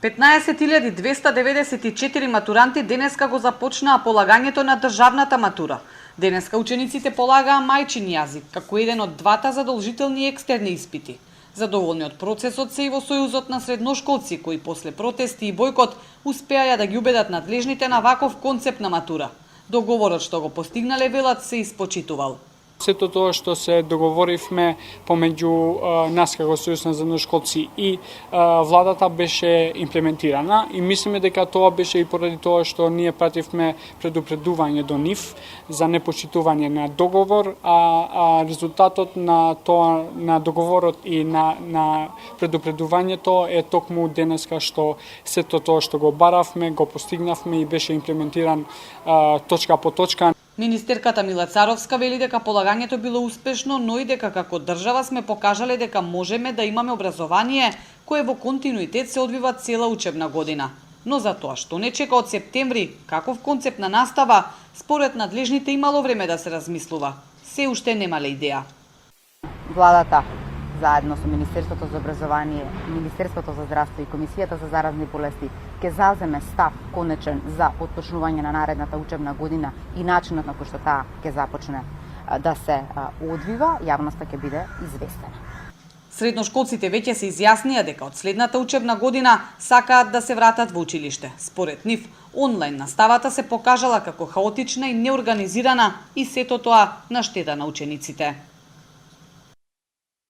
15.294 матуранти денеска го започнаа полагањето на државната матура. Денеска учениците полагаа мајчин јазик, како еден од двата задолжителни екстерни испити. Задоволни од процесот се и во Сојузот на средношколци, кои после протести и бојкот успеаја да ги убедат надлежните на ваков концепт на матура. Договорот што го постигнале, велат, се испочитувал. Сето тоа што се договоривме помеѓу нас како Сојуз на средношколци и владата беше имплементирана и мислиме дека тоа беше и поради тоа што ние пративме предупредување до нив за непочитување на договор, а резултатот на тоа, на договорот и на предупредувањето е токму денеска што сето тоа што го баравме, го постигнавме и беше имплементиран точка по точка. Министерката Мила Царовска вели дека полагањето било успешно, но и дека како држава сме покажале дека можеме да имаме образование кое во континуитет се одвива цела учебна година. Но за тоа што не чека од септември, каков концепт на настава, според надлежните имало време да се размислува. Се уште немале идеја. Владата заедно со Министерството за образование, Министерството за здравство и Комисијата за заразни болести ќе зауземе став конечен за отпочнување на наредната учебна година и начинот на кој што таа ќе започне да се одвива, јавноста ќе биде известена. Средношколците веќе се изјаснија дека од следната учебна година сакаат да се вратат во училиште. Според нив, онлайн наставата се покажала како хаотична и неорганизирана и сето тоа на штета на учениците.